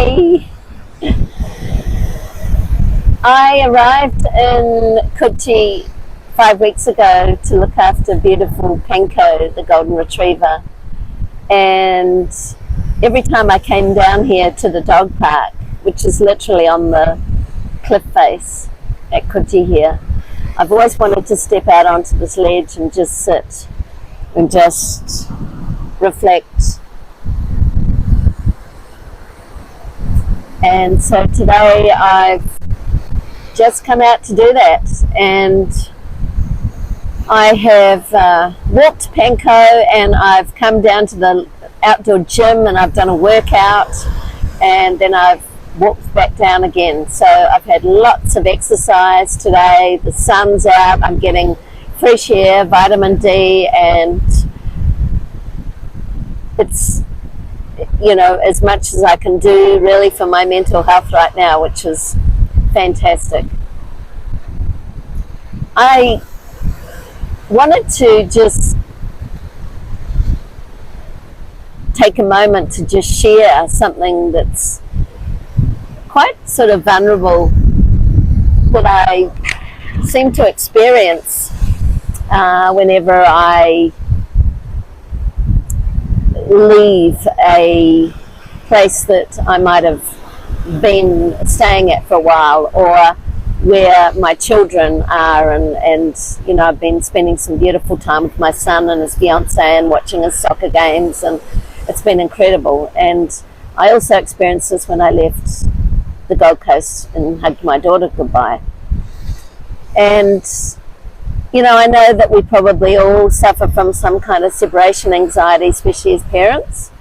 Donna-Leigh. I arrived in Coogee 5 weeks ago to look after beautiful Panko, the golden retriever. And every time I came down here to the dog park, which is literally on the cliff face at Coogee here, I've always wanted to step out onto this ledge and just sit and just reflect. And so today I've just come out to do that, and I have walked Panko, and I've come down to the outdoor gym and I've done a workout, and then I've walked back down again. So I've had lots of exercise today. The sun's out, I'm getting fresh air, vitamin D, and it's, you know, as much as I can do really for my mental health right now, which is fantastic. I wanted to just take a moment to just share something that's quite sort of vulnerable that I seem to experience whenever I leave a place that I might have been staying at for a while, or where my children are, and you know, I've been spending some beautiful time with my son and his fiance and watching his soccer games, and it's been incredible. And I also experienced this when I left the Gold Coast and hugged my daughter goodbye. And you know, I know that we probably all suffer from some kind of separation anxiety, especially as parents.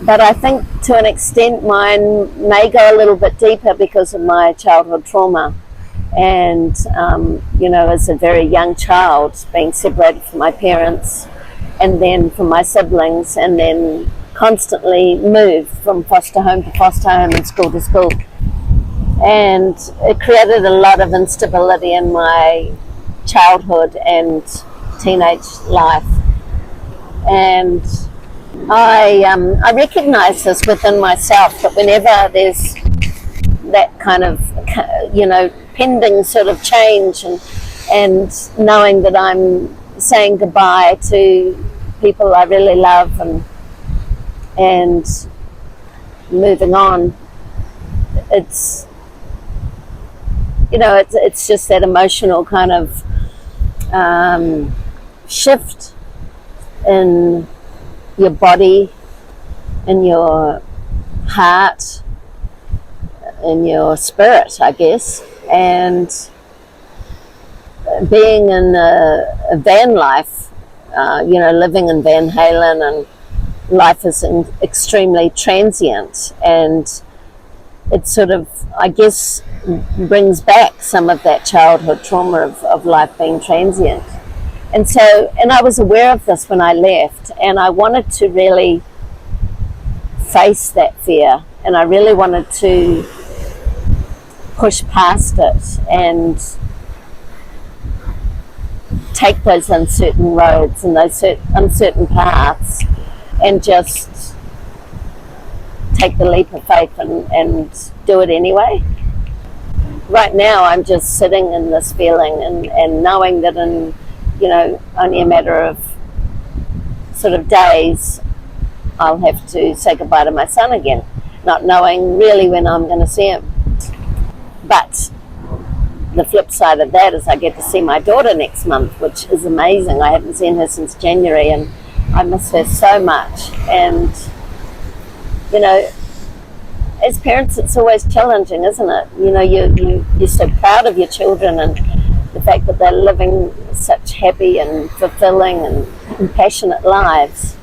But I think to an extent mine may go a little bit deeper because of my childhood trauma. And, you know, as a very young child, being separated from my parents and then from my siblings, and then constantly moved from foster home to foster home and school to school. And it created a lot of instability in my childhood and teenage life. And I recognize this within myself, that whenever there's that kind of, you know, pending sort of change, and knowing that I'm saying goodbye to people I really love, and moving on, it's, you know, it's just that emotional kind of shift in your body, in your heart, in your spirit, I guess. And being in a van life, you know, living in Van Halen, and life is extremely transient, and it sort of, I guess, brings back some of that childhood trauma of life being transient. And so, and I was aware of this when I left, and I wanted to really face that fear, and I really wanted to push past it and take those uncertain roads and those uncertain paths, and just take the leap of faith and do it anyway. Right now I'm just sitting in this feeling, and knowing that in, you know, only a matter of sort of days I'll have to say goodbye to my son again, not knowing really when I'm going to see him. But the flip side of that is I get to see my daughter next month, which is amazing. I haven't seen her since January, and I miss her so much. And you know, as parents, it's always challenging, isn't it? You know, you're so proud of your children, and the fact that they're living such happy and fulfilling and passionate lives,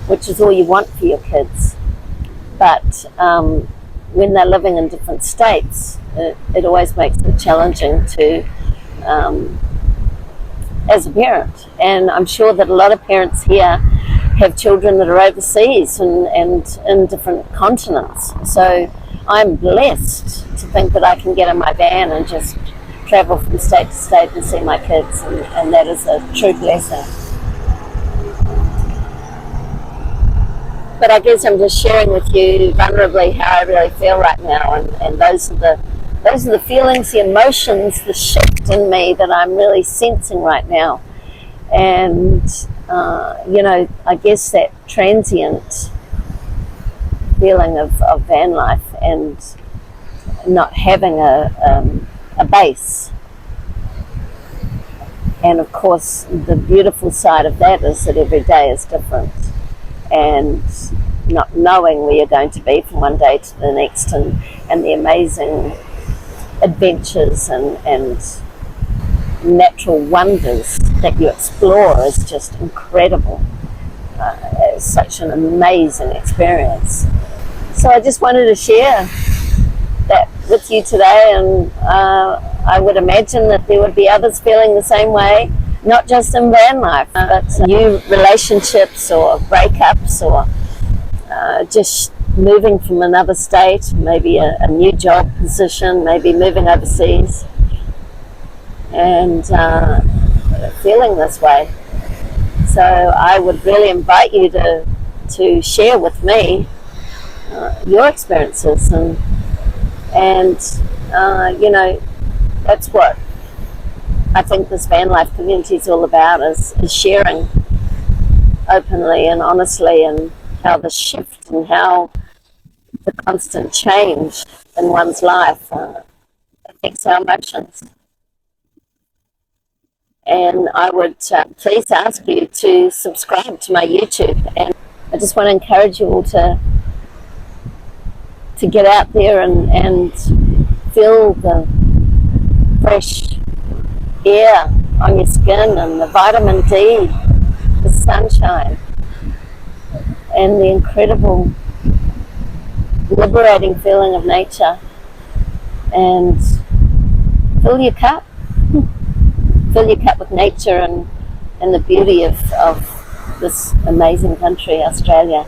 which is all you want for your kids. But when they're living in different states, it always makes it challenging to, as a parent. And I'm sure that a lot of parents here have children that are overseas and in different continents. So I'm blessed to think that I can get in my van and just travel from state to state and see my kids, and that is a true blessing. But I guess I'm just sharing with you vulnerably how I really feel right now, and those are the feelings, the emotions, the shift in me that I'm really sensing right now. And I guess that transient feeling of van life and not having a base. And of course, the beautiful side of that is that every day is different, and not knowing where you're going to be from one day to the next, and the amazing adventures and natural wonders that you explore is just incredible. It's such an amazing experience. So I just wanted to share that with you today, and I would imagine that there would be others feeling the same way, not just in van life, but new relationships or breakups, or just moving from another state, maybe a new job position, maybe moving overseas, and feeling this way. So I would really invite you to share with me your experiences, and that's what I think this van life community is all about, is sharing openly and honestly, and how the shift and how the constant change in one's life affects our emotions. And I would please ask you to subscribe to my YouTube, and I just want to encourage you all to get out there and feel the fresh air on your skin, and the vitamin D, the sunshine, and the incredible liberating feeling of nature, and fill your cup with nature and the beauty of this amazing country, Australia.